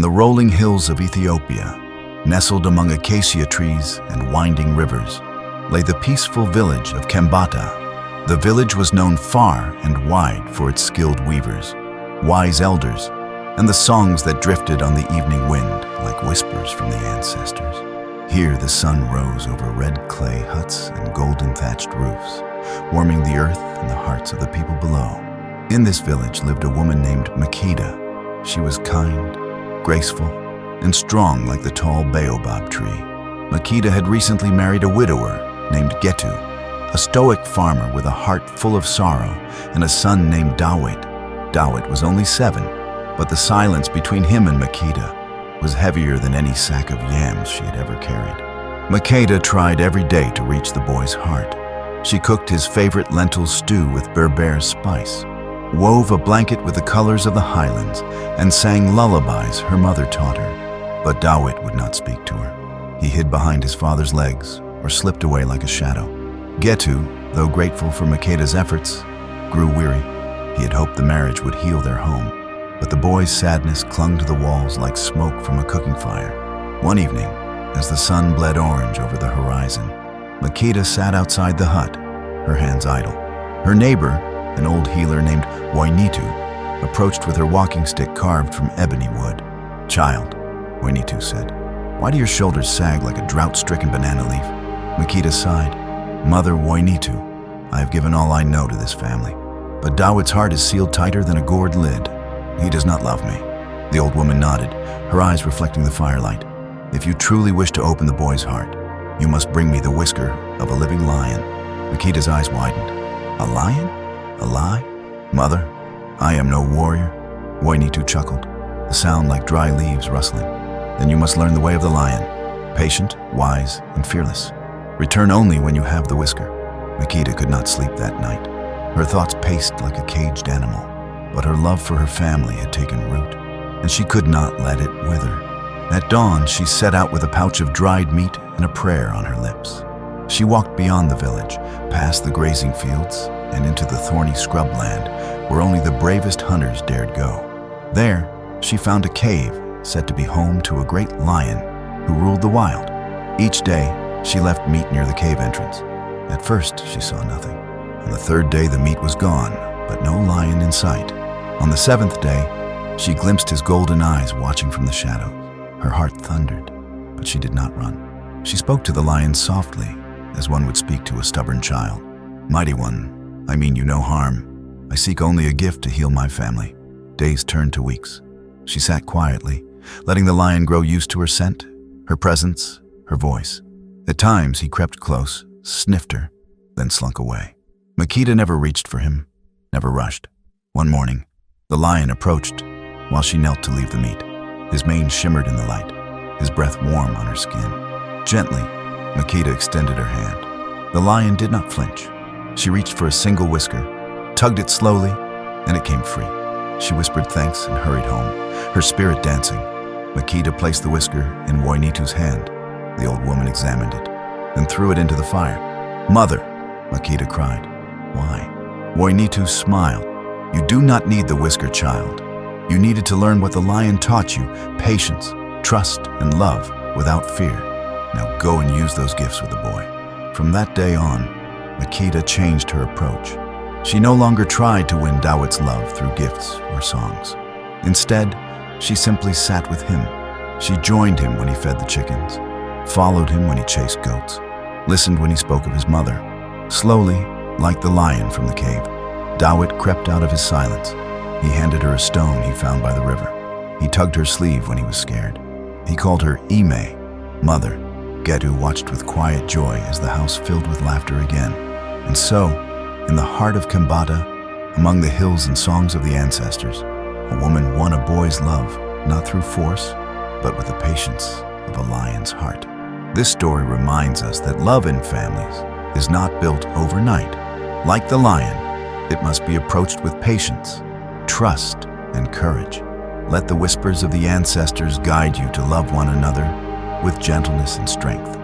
the rolling hills of Ethiopia, nestled among acacia trees and winding rivers, lay the peaceful village of Kambata. The village was known far and wide for its skilled weavers, wise elders, and the songs that drifted on the evening wind like whispers from the ancestors. Here the sun rose over red clay huts and golden thatched roofs, warming the earth and the hearts of the people below. In this village lived a woman named Makeda. She was kind, graceful, and strong like the tall baobab tree. Makeda had recently married a widower named Getu, a stoic farmer with a heart full of sorrow, and a son named Dawit. Dawit was only 7, but the silence between him and Makeda was heavier than any sack of yams she had ever carried. Makeda tried every day to reach the boy's heart. She cooked his favorite lentil stew with Berber spice, wove a blanket with the colors of the highlands, and sang lullabies her mother taught her. But Dawit would not speak to her. He hid behind his father's legs or slipped away like a shadow. Getu, though grateful for Makeda's efforts, grew weary. He had hoped the marriage would heal their home, but the boy's sadness clung to the walls like smoke from a cooking fire. One evening, as the sun bled orange over the horizon, Makeda sat outside the hut, her hands idle. Her neighbor, an old healer named Wainitu, approached with her walking stick carved from ebony wood. "Child," Wainitu said, "why do your shoulders sag like a drought-stricken banana leaf?" Makeda sighed. "Mother Wainitu, I have given all I know to this family, but Dawit's heart is sealed tighter than a gourd lid. He does not love me." The old woman nodded, her eyes reflecting the firelight. "If you truly wish to open the boy's heart, you must bring me the whisker of a living lion." Makeda's eyes widened. "A lion? A lie? Mother, I am no warrior." Wainitu chuckled, the sound like dry leaves rustling. "Then you must learn the way of the lion, patient, wise, and fearless. Return only when you have the whisker." Makeda could not sleep that night. Her thoughts paced like a caged animal, but her love for her family had taken root, and she could not let it wither. At dawn, she set out with a pouch of dried meat and a prayer on her lips. She walked beyond the village, past the grazing fields, and into the thorny scrubland where only the bravest hunters dared go. There, she found a cave said to be home to a great lion who ruled the wild. Each day, she left meat near the cave entrance. At first, she saw nothing. On the 3rd day, the meat was gone, but no lion in sight. On the 7th day, she glimpsed his golden eyes watching from the shadows. Her heart thundered, but she did not run. She spoke to the lion softly, as one would speak to a stubborn child. "Mighty one, I mean you no harm. I seek only a gift to heal my family." Days turned to weeks. She sat quietly, letting the lion grow used to her scent, her presence, her voice. At times, he crept close, sniffed her, then slunk away. Makeda never reached for him, never rushed. One morning, the lion approached while she knelt to leave the meat. His mane shimmered in the light, his breath warm on her skin. Gently, Makeda extended her hand. The lion did not flinch. She reached for a single whisker, tugged it slowly, and it came free. She whispered thanks and hurried home, her spirit dancing. Makeda placed the whisker in Wainitu's hand. The old woman examined it, then threw it into the fire. "Mother," Makeda cried. "Why?" Wainitu smiled. "You do not need the whisker, child. You needed to learn what the lion taught you, patience, trust, and love without fear. Now go and use those gifts with the boy." From that day on, Makeda changed her approach. She no longer tried to win Dawit's love through gifts or songs. Instead, she simply sat with him. She joined him when he fed the chickens, followed him when he chased goats, listened when he spoke of his mother. Slowly, like the lion from the cave, Dawit crept out of his silence. He handed her a stone he found by the river. He tugged her sleeve when he was scared. He called her Ime, mother. Getu watched with quiet joy as the house filled with laughter again. And so, in the heart of Kambata, among the hills and songs of the ancestors, a woman won a boy's love, not through force, but with the patience of a lion's heart. This story reminds us that love in families is not built overnight. Like the lion, it must be approached with patience, trust, and courage. Let the whispers of the ancestors guide you to love one another with gentleness and strength.